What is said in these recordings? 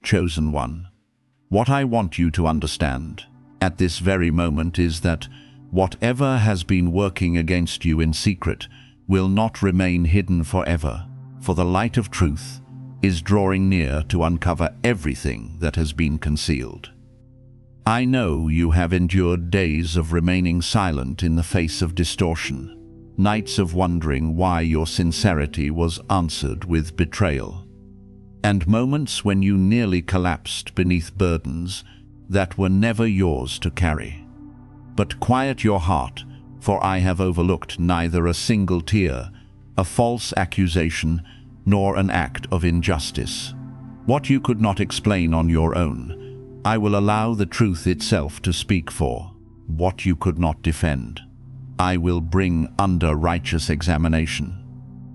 chosen one. What I want you to understand at this very moment is that whatever has been working against you in secret will not remain hidden forever, for the light of truth is drawing near to uncover everything that has been concealed. I know you have endured days of remaining silent in the face of distortion, nights of wondering why your sincerity was answered with betrayal, and moments when you nearly collapsed beneath burdens that were never yours to carry. But quiet your heart, for I have overlooked neither a single tear, a false accusation, nor an act of injustice. What you could not explain on your own, I will allow the truth itself to speak for. What you could not defend, I will bring under righteous examination.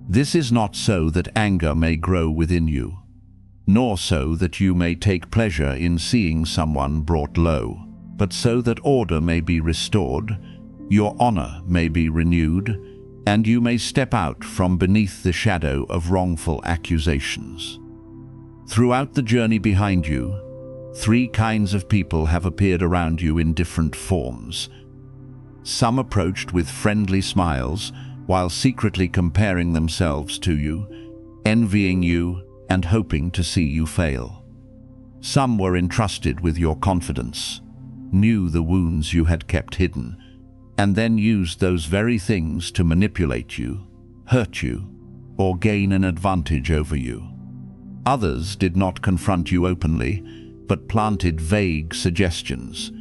This is not so that anger may grow within you, nor so that you may take pleasure in seeing someone brought low, but so that order may be restored, your honor may be renewed, and you may step out from beneath the shadow of wrongful accusations. Throughout the journey behind you, 3 kinds of people have appeared around you in different forms. Some approached with friendly smiles while secretly comparing themselves to you, envying you and hoping to see you fail. Some were entrusted with your confidence, knew the wounds you had kept hidden, and then used those very things to manipulate you, hurt you, or gain an advantage over you. Others did not confront you openly, but planted vague suggestions,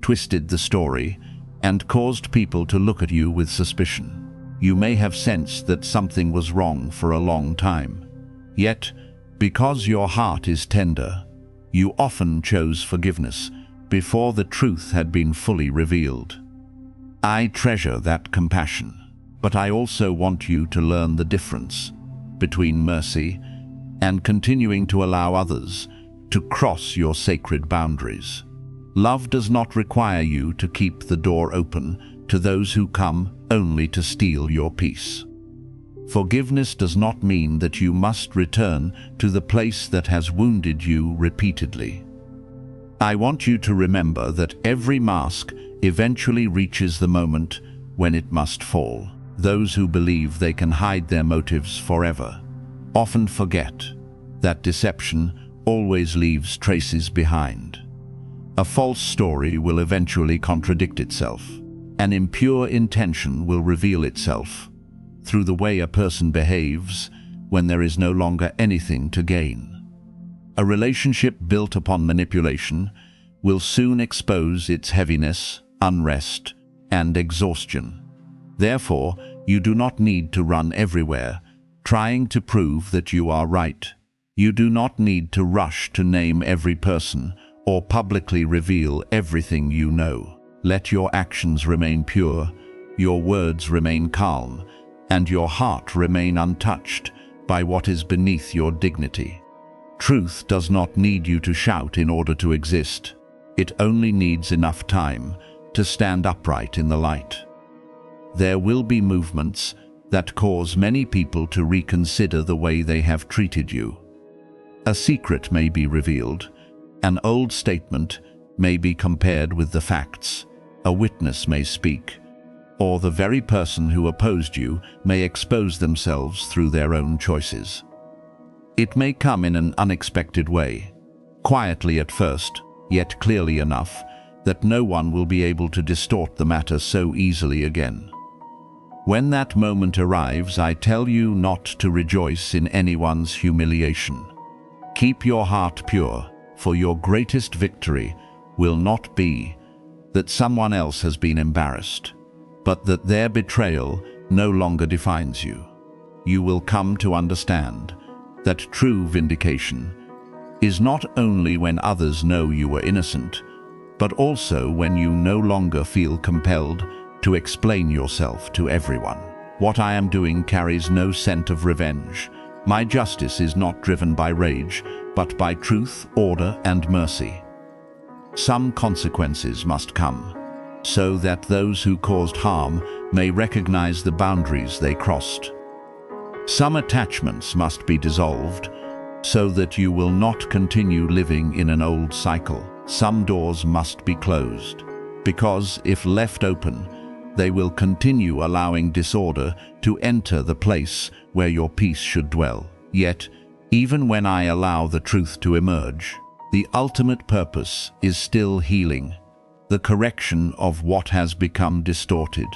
twisted the story, and caused people to look at you with suspicion. You may have sensed that something was wrong for a long time. Yet, because your heart is tender, you often chose forgiveness before the truth had been fully revealed. I treasure that compassion, but I also want you to learn the difference between mercy and continuing to allow others to cross your sacred boundaries. Love does not require you to keep the door open to those who come only to steal your peace. Forgiveness does not mean that you must return to the place that has wounded you repeatedly. I want you to remember that every mask eventually reaches the moment when it must fall. Those who believe they can hide their motives forever often forget that deception always leaves traces behind. A false story will eventually contradict itself. An impure intention will reveal itself through the way a person behaves when there is no longer anything to gain. A relationship built upon manipulation will soon expose its heaviness, unrest, and exhaustion. Therefore, you do not need to run everywhere, trying to prove that you are right. You do not need to rush to name every person or publicly reveal everything you know. Let your actions remain pure, your words remain calm, and your heart remain untouched by what is beneath your dignity. Truth does not need you to shout in order to exist. It only needs enough time to stand upright in the light. There will be movements that cause many people to reconsider the way they have treated you. A secret may be revealed, an old statement may be compared with the facts, a witness may speak, or the very person who opposed you may expose themselves through their own choices. It may come in an unexpected way, quietly at first, yet clearly enough that no one will be able to distort the matter so easily again. When that moment arrives, I tell you not to rejoice in anyone's humiliation. Keep your heart pure, for your greatest victory will not be that someone else has been embarrassed, but that their betrayal no longer defines you. You will come to understand that true vindication is not only when others know you were innocent, but also when you no longer feel compelled to explain yourself to everyone. What I am doing carries no scent of revenge. My justice is not driven by rage, but by truth, order, and mercy. Some consequences must come, so that those who caused harm may recognize the boundaries they crossed. Some attachments must be dissolved, so that you will not continue living in an old cycle. Some doors must be closed, because if left open, they will continue allowing disorder to enter the place where your peace should dwell. Yet, even when I allow the truth to emerge, the ultimate purpose is still healing, the correction of what has become distorted,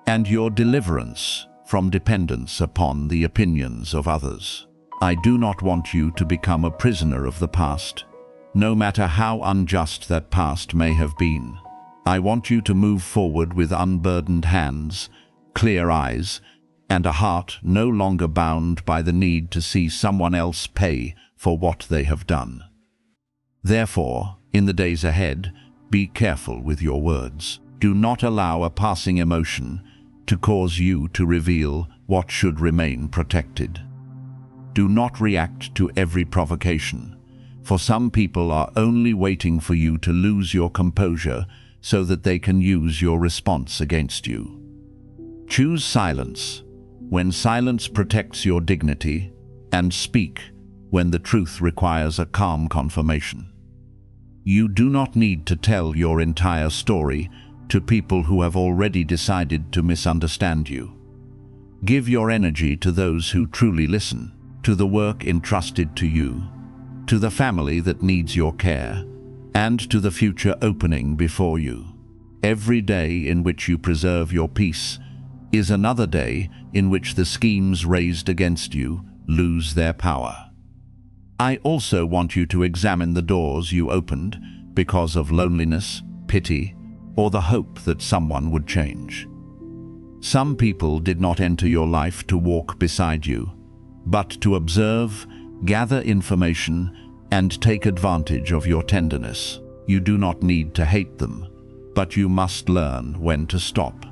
and your deliverance from dependence upon the opinions of others. I do not want you to become a prisoner of the past, no matter how unjust that past may have been. I want you to move forward with unburdened hands, clear eyes, and a heart no longer bound by the need to see someone else pay for what they have done. Therefore, in the days ahead, be careful with your words. Do not allow a passing emotion to cause you to reveal what should remain protected. Do not react to every provocation, for some people are only waiting for you to lose your composure so that they can use your response against you. Choose silence when silence protects your dignity, and speak when the truth requires a calm confirmation. You do not need to tell your entire story to people who have already decided to misunderstand you. Give your energy to those who truly listen, to the work entrusted to you, to the family that needs your care, and to the future opening before you. Every day in which you preserve your peace is another day in which the schemes raised against you lose their power. I also want you to examine the doors you opened because of loneliness, pity, or the hope that someone would change. Some people did not enter your life to walk beside you, but to observe, gather information, and take advantage of your tenderness. You do not need to hate them, but you must learn when to stop.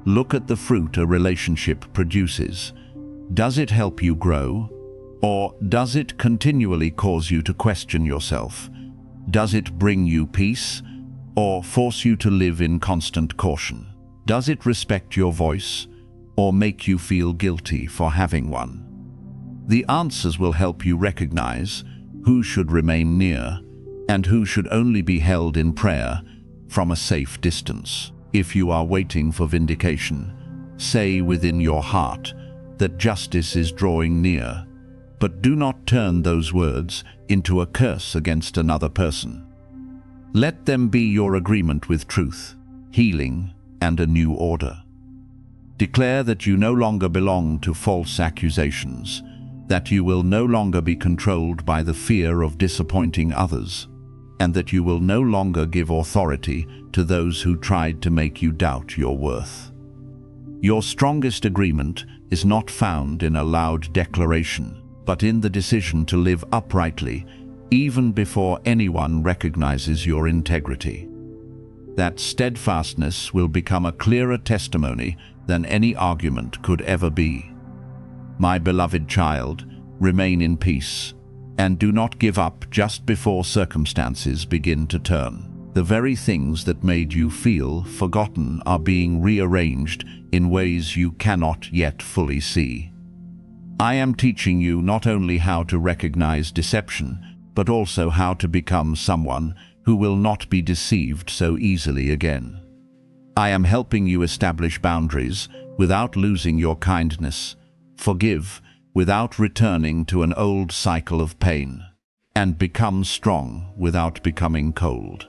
Look at the fruit a relationship produces. Does it help you grow? Or does it continually cause you to question yourself? Does it bring you peace, or force you to live in constant caution? Does it respect your voice, or make you feel guilty for having one? The answers will help you recognize who should remain near and who should only be held in prayer from a safe distance. If you are waiting for vindication, say within your heart that justice is drawing near, but do not turn those words into a curse against another person. Let them be your agreement with truth, healing, and a new order. Declare that you no longer belong to false accusations, that you will no longer be controlled by the fear of disappointing others, and that you will no longer give authority to those who tried to make you doubt your worth. Your strongest agreement is not found in a loud declaration, but in the decision to live uprightly even before anyone recognizes your integrity. That steadfastness will become a clearer testimony than any argument could ever be. My beloved child, remain in peace, and do not give up just before circumstances begin to turn. The very things that made you feel forgotten are being rearranged in ways you cannot yet fully see. I am teaching you not only how to recognize deception, but also how to become someone who will not be deceived so easily again. I am helping you establish boundaries without losing your kindness, forgive without returning to an old cycle of pain, and become strong without becoming cold.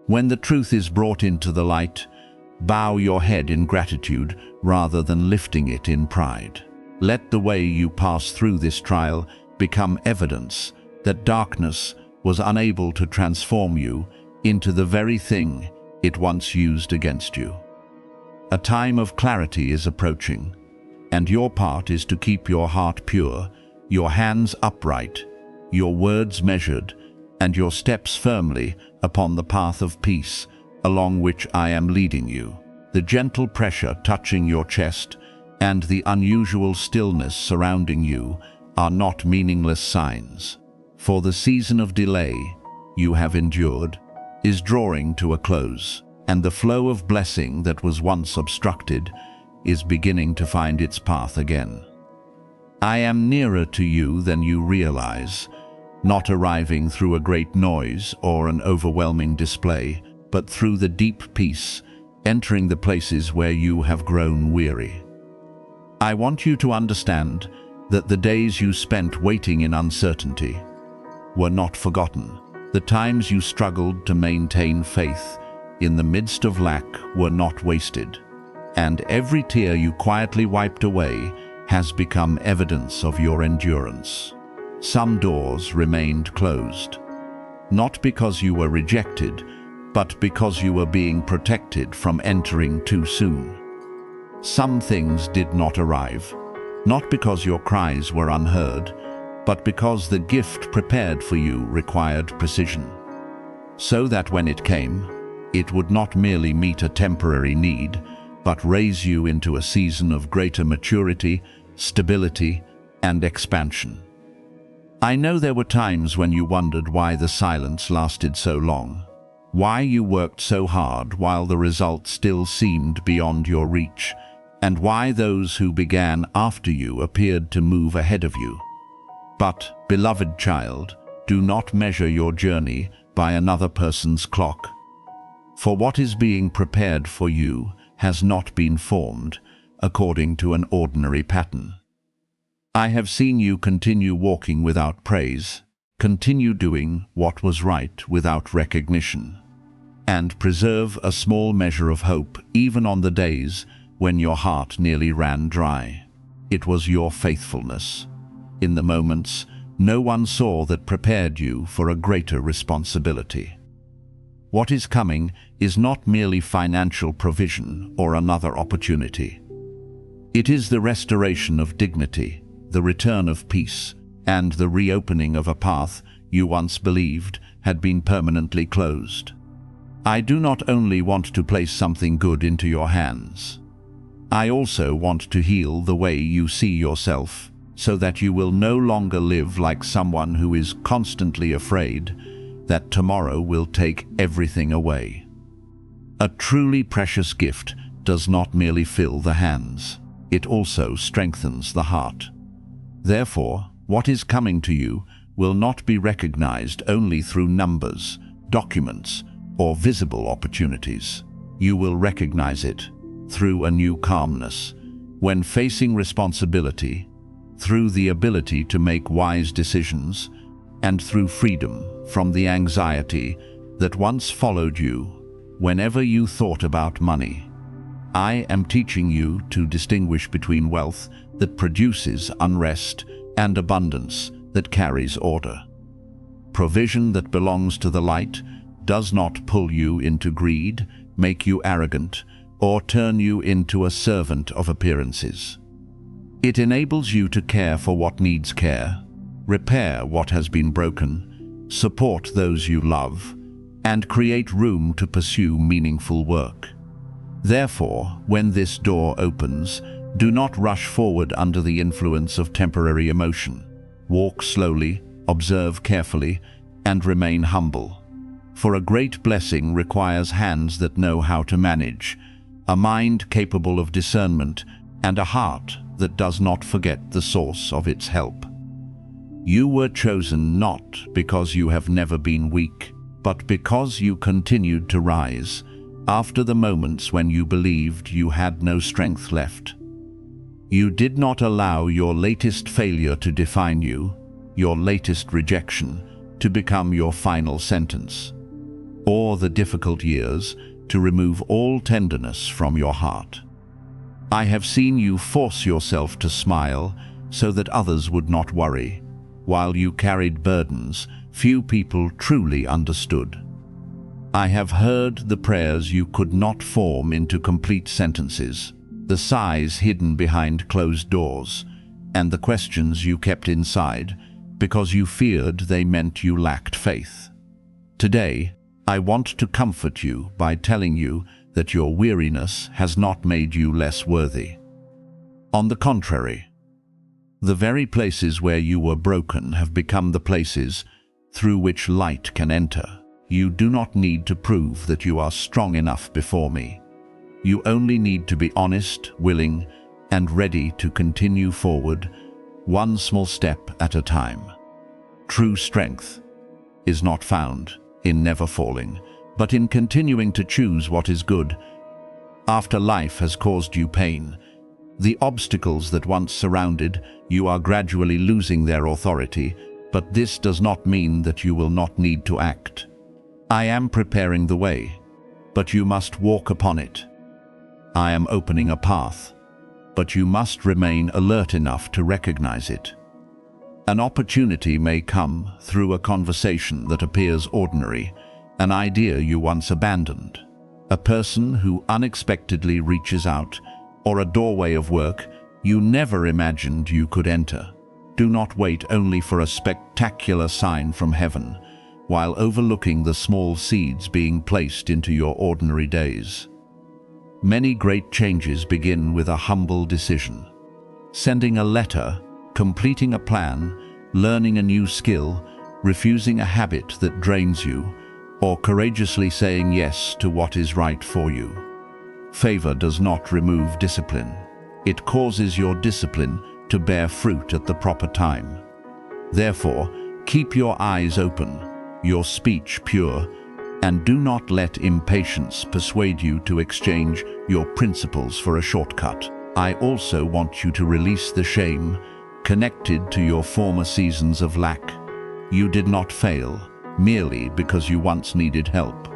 When the truth is brought into the light, bow your head in gratitude rather than lifting it in pride. Let the way you pass through this trial become evidence that darkness was unable to transform you into the very thing it once used against you. A time of clarity is approaching, and your part is to keep your heart pure, your hands upright, your words measured, and your steps firmly upon the path of peace along which I am leading you. The gentle pressure touching your chest and the unusual stillness surrounding you are not meaningless signs, for the season of delay you have endured is drawing to a close, and the flow of blessing that was once obstructed is beginning to find its path again. I am nearer to you than you realize, not arriving through a great noise or an overwhelming display, but through the deep peace, entering the places where you have grown weary. I want you to understand that the days you spent waiting in uncertainty were not forgotten. The times you struggled to maintain faith in the midst of lack were not wasted, and every tear you quietly wiped away has become evidence of your endurance. Some doors remained closed, not because you were rejected, but because you were being protected from entering too soon. Some things did not arrive, not because your cries were unheard, but because the gift prepared for you required precision. So that when it came, it would not merely meet a temporary need, but raise you into a season of greater maturity, stability, and expansion. I know there were times when you wondered why the silence lasted so long, why you worked so hard while the result still seemed beyond your reach, and why those who began after you appeared to move ahead of you. But, beloved child, do not measure your journey by another person's clock. For what is being prepared for you has not been formed according to an ordinary pattern. I have seen you continue walking without praise, continue doing what was right without recognition, and preserve a small measure of hope even on the days when your heart nearly ran dry. It was your faithfulness in the moments no one saw that prepared you for a greater responsibility. What is coming is not merely financial provision or another opportunity. It is the restoration of dignity, the return of peace, and the reopening of a path you once believed had been permanently closed. I do not only want to place something good into your hands. I also want to heal the way you see yourself, so that you will no longer live like someone who is constantly afraid that tomorrow will take everything away. A truly precious gift does not merely fill the hands, it also strengthens the heart. Therefore, what is coming to you will not be recognized only through numbers, documents, or visible opportunities. You will recognize it through a new calmness, when facing responsibility, through the ability to make wise decisions, and through freedom from the anxiety that once followed you whenever you thought about money. I am teaching you to distinguish between wealth that produces unrest and abundance that carries order. Provision that belongs to the light does not pull you into greed, make you arrogant, or turn you into a servant of appearances. It enables you to care for what needs care, repair what has been broken, support those you love, and create room to pursue meaningful work. Therefore, when this door opens, do not rush forward under the influence of temporary emotion. Walk slowly, observe carefully, and remain humble. For a great blessing requires hands that know how to manage, a mind capable of discernment, and a heart that does not forget the source of its help. You were chosen not because you have never been weak, but because you continued to rise after the moments when you believed you had no strength left. You did not allow your latest failure to define you, your latest rejection to become your final sentence, or the difficult years to remove all tenderness from your heart. I have seen you force yourself to smile so that others would not worry, while you carried burdens few people truly understood. I have heard the prayers you could not form into complete sentences, the sighs hidden behind closed doors, and the questions you kept inside because you feared they meant you lacked faith. Today, I want to comfort you by telling you that your weariness has not made you less worthy. On the contrary, the very places where you were broken have become the places through which light can enter. You do not need to prove that you are strong enough before me. You only need to be honest, willing, and ready to continue forward one small step at a time. True strength is not found in never falling, but in continuing to choose what is good. After life has caused you pain, the obstacles that once surrounded you are gradually losing their authority, but this does not mean that you will not need to act. I am preparing the way, but you must walk upon it. I am opening a path, but you must remain alert enough to recognize it. An opportunity may come through a conversation that appears ordinary, an idea you once abandoned, a person who unexpectedly reaches out, or a doorway of work you never imagined you could enter. Do not wait only for a spectacular sign from heaven, while overlooking the small seeds being placed into your ordinary days. Many great changes begin with a humble decision. Sending a letter, completing a plan, learning a new skill, refusing a habit that drains you, or courageously saying yes to what is right for you. Favor does not remove discipline. It causes your discipline to bear fruit at the proper time. Therefore, keep your eyes open, your speech pure, and do not let impatience persuade you to exchange your principles for a shortcut. I also want you to release the shame connected to your former seasons of lack. You did not fail merely because you once needed help.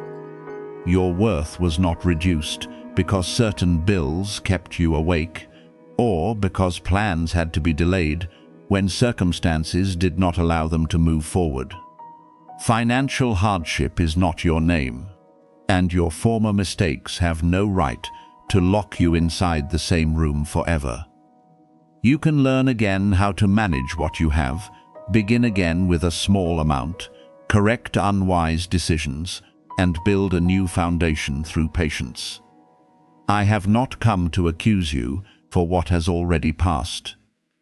Your worth was not reduced because certain bills kept you awake, or because plans had to be delayed when circumstances did not allow them to move forward. Financial hardship is not your name, and your former mistakes have no right to lock you inside the same room forever. You can learn again how to manage what you have, begin again with a small amount, correct unwise decisions, and build a new foundation through patience. I have not come to accuse you for what has already passed.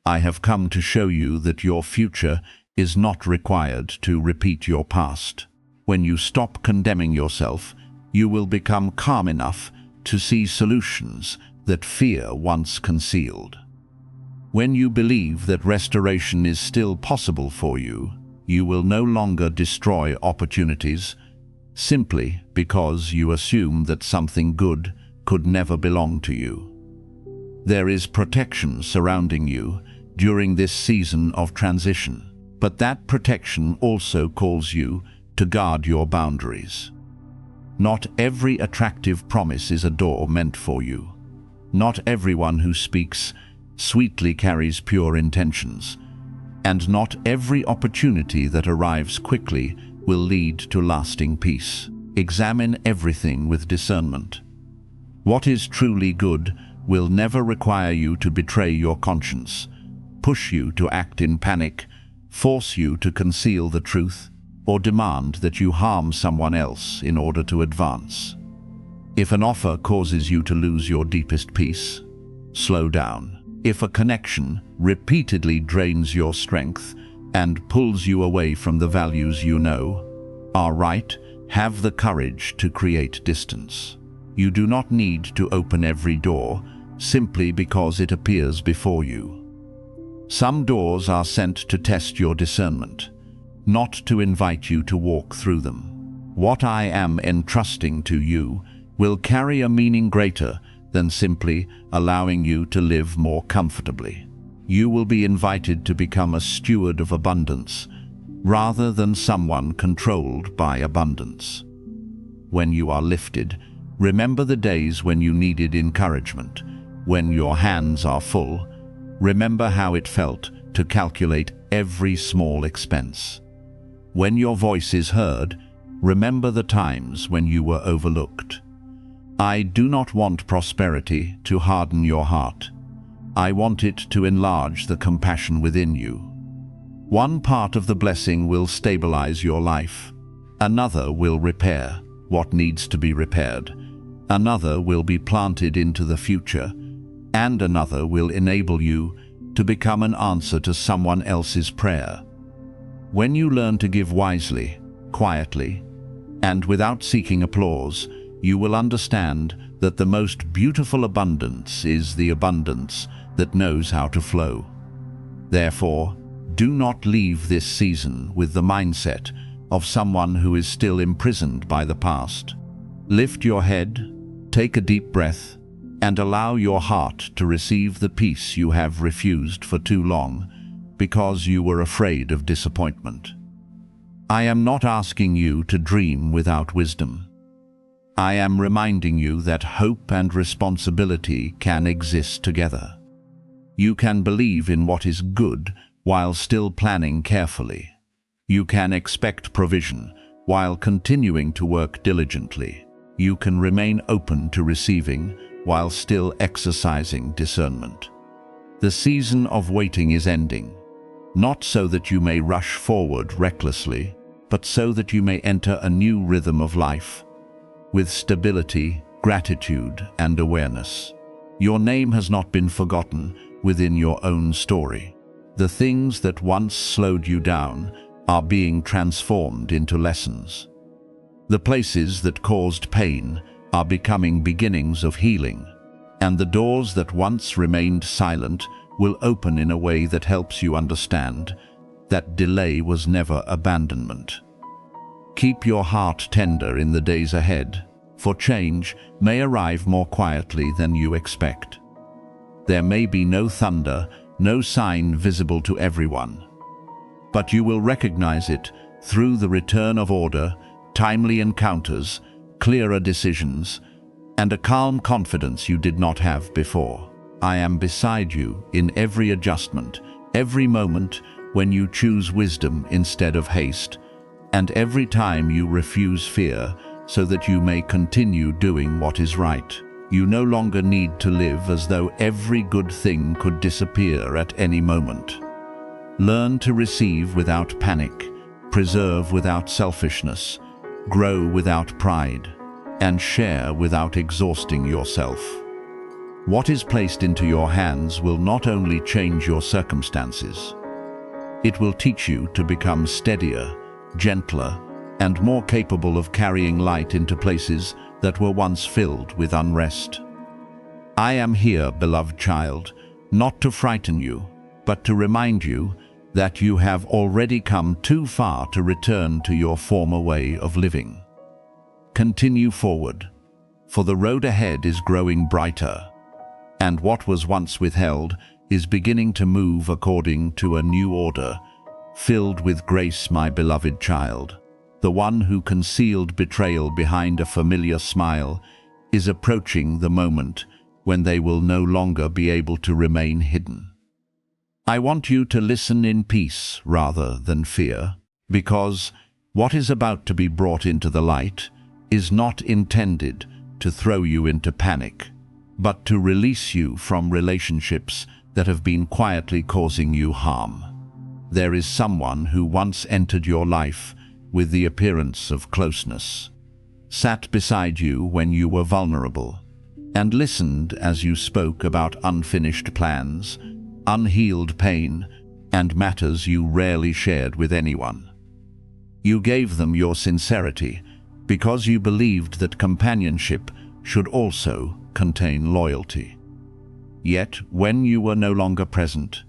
I have come to show you that your future is not required to repeat your past. When you stop condemning yourself, you will become calm enough to see solutions that fear once concealed. When you believe that restoration is still possible for you, you will no longer destroy opportunities simply because you assume that something good could never belong to you. There is protection surrounding you during this season of transition, but that protection also calls you to guard your boundaries. Not every attractive promise is a door meant for you. Not everyone who speaks sweetly carries pure intentions, and not every opportunity that arrives quickly will lead to lasting peace. Examine everything with discernment. What is truly good will never require you to betray your conscience, push you to act in panic, force you to conceal the truth, or demand that you harm someone else in order to advance. If an offer causes you to lose your deepest peace, slow down. If a connection repeatedly drains your strength and pulls you away from the values you know are right, have the courage to create distance. You do not need to open every door simply because it appears before you. Some doors are sent to test your discernment, not to invite you to walk through them. What I am entrusting to you will carry a meaning greater than simply allowing you to live more comfortably. You will be invited to become a steward of abundance, rather than someone controlled by abundance. When you are lifted, remember the days when you needed encouragement. When your hands are full, remember how it felt to calculate every small expense. When your voice is heard, remember the times when you were overlooked. I do not want prosperity to harden your heart. I want it to enlarge the compassion within you. One part of the blessing will stabilize your life. Another will repair what needs to be repaired. Another will be planted into the future. And another will enable you to become an answer to someone else's prayer. When you learn to give wisely, quietly, and without seeking applause, you will understand that the most beautiful abundance is the abundance that knows how to flow. Therefore, do not leave this season with the mindset of someone who is still imprisoned by the past. Lift your head, take a deep breath, and allow your heart to receive the peace you have refused for too long because you were afraid of disappointment. I am not asking you to dream without wisdom. I am reminding you that hope and responsibility can exist together. You can believe in what is good while still planning carefully. You can expect provision while continuing to work diligently. You can remain open to receiving while still exercising discernment. The season of waiting is ending, not so that you may rush forward recklessly, but so that you may enter a new rhythm of life, with stability, gratitude, and awareness. Your name has not been forgotten within your own story. The things that once slowed you down are being transformed into lessons. The places that caused pain are becoming beginnings of healing, and the doors that once remained silent will open in a way that helps you understand that delay was never abandonment. Keep your heart tender in the days ahead, for change may arrive more quietly than you expect. There may be no thunder, no sign visible to everyone, but you will recognize it through the return of order, timely encounters, clearer decisions, and a calm confidence you did not have before. I am beside you in every adjustment, every moment when you choose wisdom instead of haste, and every time you refuse fear so that you may continue doing what is right. You no longer need to live as though every good thing could disappear at any moment. Learn to receive without panic, preserve without selfishness, grow without pride, and share without exhausting yourself. What is placed into your hands will not only change your circumstances, it will teach you to become steadier, gentler, and more capable of carrying light into places that were once filled with unrest. I am here, beloved child, not to frighten you, but to remind you that you have already come too far to return to your former way of living. Continue forward, for the road ahead is growing brighter, and what was once withheld is beginning to move according to a new order, filled with grace, my beloved child. The one who concealed betrayal behind a familiar smile is approaching the moment when they will no longer be able to remain hidden. I want you to listen in peace rather than fear, because what is about to be brought into the light is not intended to throw you into panic, but to release you from relationships that have been quietly causing you harm. There is someone who once entered your life with the appearance of closeness, sat beside you when you were vulnerable, and listened as you spoke about unfinished plans, unhealed pain, and matters you rarely shared with anyone. You gave them your sincerity because you believed that companionship should also contain loyalty. Yet, when you were no longer present,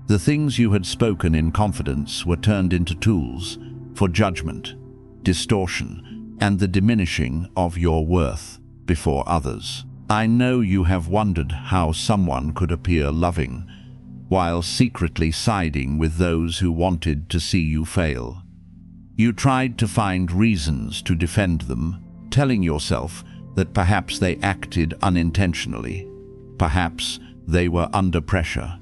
the things you had spoken in confidence were turned into tools for judgment, distortion, and the diminishing of your worth before others. I know you have wondered how someone could appear loving while secretly siding with those who wanted to see you fail. You tried to find reasons to defend them, telling yourself that perhaps they acted unintentionally, perhaps they were under pressure,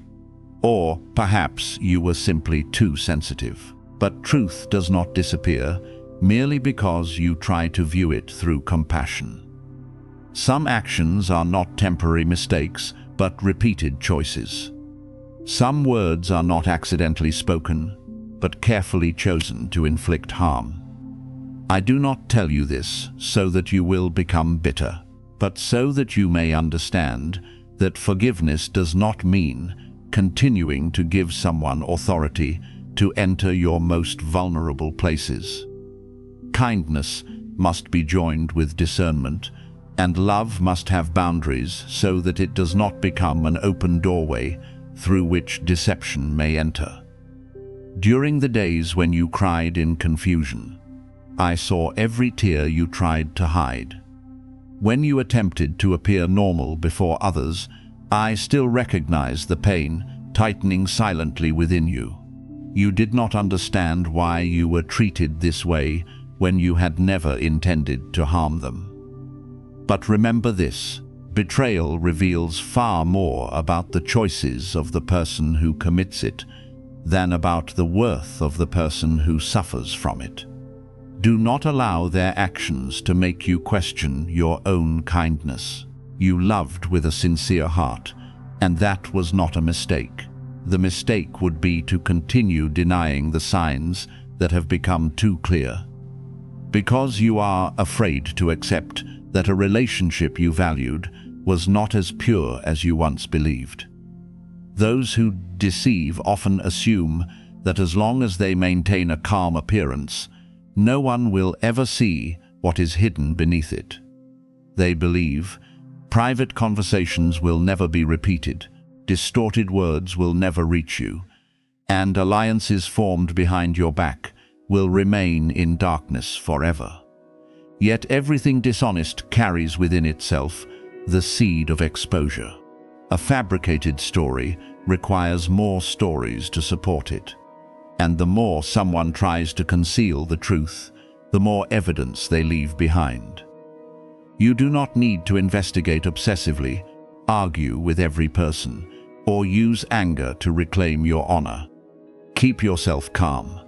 or perhaps you were simply too sensitive. But truth does not disappear merely because you try to view it through compassion. Some actions are not temporary mistakes, but repeated choices. Some words are not accidentally spoken, but carefully chosen to inflict harm. I do not tell you this so that you will become bitter, but so that you may understand that forgiveness does not mean continuing to give someone authority to enter your most vulnerable places. Kindness must be joined with discernment, and love must have boundaries so that it does not become an open doorway through which deception may enter. During the days when you cried in confusion, I saw every tear you tried to hide. When you attempted to appear normal before others, I still recognized the pain tightening silently within you. You did not understand why you were treated this way when you had never intended to harm them. But remember this: betrayal reveals far more about the choices of the person who commits it than about the worth of the person who suffers from it. Do not allow their actions to make you question your own kindness. You loved with a sincere heart, and that was not a mistake. The mistake would be to continue denying the signs that have become too clear. Because you are afraid to accept that a relationship you valued was not as pure as you once believed. Those who deceive often assume that as long as they maintain a calm appearance, no one will ever see what is hidden beneath it. They believe private conversations will never be repeated, distorted words will never reach you, and alliances formed behind your back will remain in darkness forever. Yet everything dishonest carries within itself the seed of exposure. A fabricated story requires more stories to support it. And the more someone tries to conceal the truth, the more evidence they leave behind. You do not need to investigate obsessively, argue with every person, or use anger to reclaim your honor. Keep yourself calm,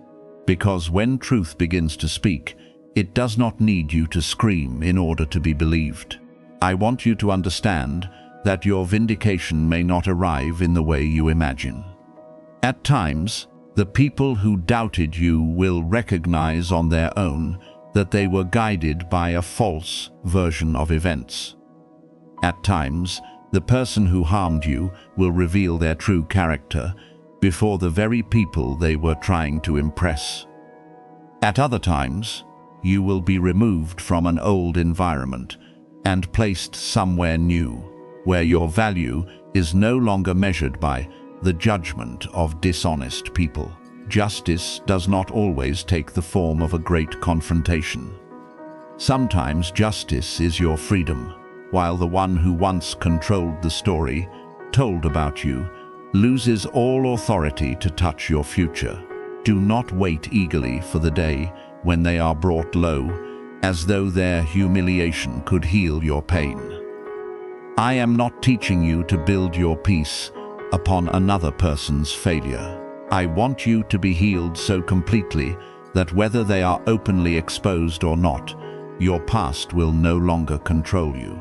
because when truth begins to speak, it does not need you to scream in order to be believed. I want you to understand that your vindication may not arrive in the way you imagine. At times, the people who doubted you will recognize on their own that they were guided by a false version of events. At times, the person who harmed you will reveal their true character before the very people they were trying to impress. At other times, you will be removed from an old environment and placed somewhere new, where your value is no longer measured by the judgment of dishonest people. Justice does not always take the form of a great confrontation. Sometimes justice is your freedom, while the one who once controlled the story, told about you, loses all authority to touch your future. Do not wait eagerly for the day when they are brought low, as though their humiliation could heal your pain. I am not teaching you to build your peace upon another person's failure. I want you to be healed so completely that whether they are openly exposed or not, your past will no longer control you.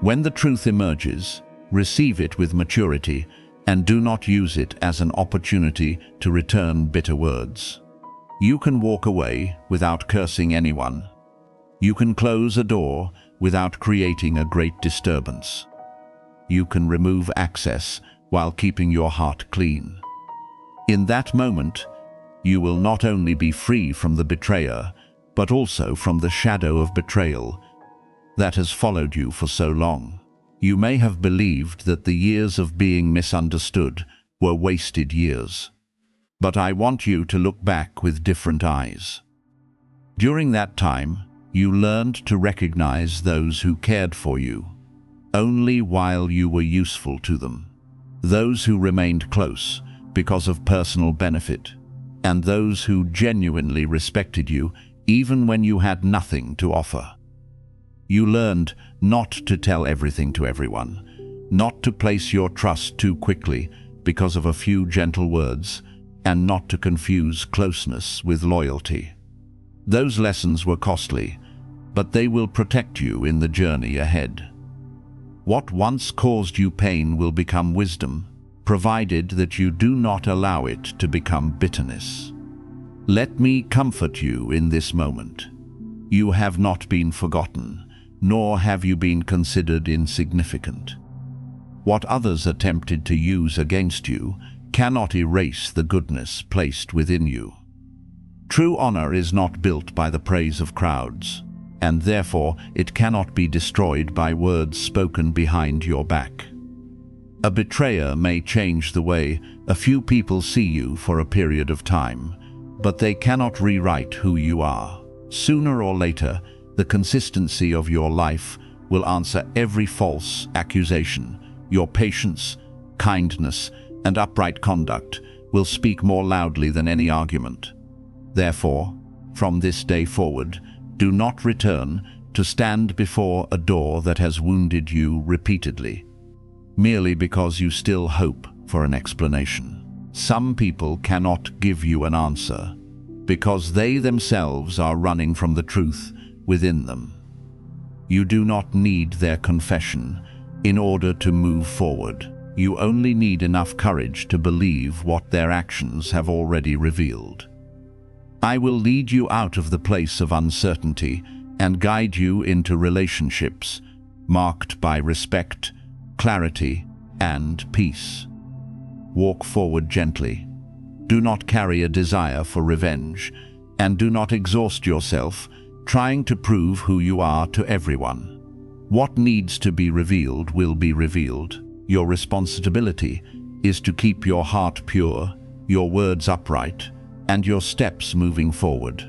When the truth emerges, receive it with maturity and do not use it as an opportunity to return bitter words. You can walk away without cursing anyone. You can close a door without creating a great disturbance. You can remove access while keeping your heart clean. In that moment, you will not only be free from the betrayer, but also from the shadow of betrayal that has followed you for so long. You may have believed that the years of being misunderstood were wasted years. But I want you to look back with different eyes. During that time, you learned to recognize those who cared for you only while you were useful to them, those who remained close because of personal benefit, and those who genuinely respected you even when you had nothing to offer. You learned not to tell everything to everyone, not to place your trust too quickly because of a few gentle words, and not to confuse closeness with loyalty. Those lessons were costly, but they will protect you in the journey ahead. What once caused you pain will become wisdom, provided that you do not allow it to become bitterness. Let me comfort you in this moment. You have not been forgotten, nor have you been considered insignificant. What others attempted to use against you cannot erase the goodness placed within you. True honor is not built by the praise of crowds, and therefore it cannot be destroyed by words spoken behind your back. A betrayer may change the way a few people see you for a period of time, but they cannot rewrite who you are. Sooner or later, the consistency of your life will answer every false accusation. Your patience, kindness, and upright conduct will speak more loudly than any argument. Therefore, from this day forward, do not return to stand before a door that has wounded you repeatedly, merely because you still hope for an explanation. Some people cannot give you an answer because they themselves are running from the truth within them. You do not need their confession in order to move forward. You only need enough courage to believe what their actions have already revealed. I will lead you out of the place of uncertainty and guide you into relationships marked by respect, clarity, and peace. Walk forward gently. Do not carry a desire for revenge, and do not exhaust yourself trying to prove who you are to everyone. What needs to be revealed will be revealed. Your responsibility is to keep your heart pure, your words upright, and your steps moving forward.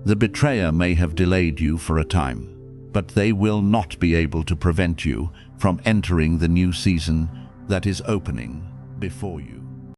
The betrayer may have delayed you for a time, but they will not be able to prevent you from entering the new season that is opening before you.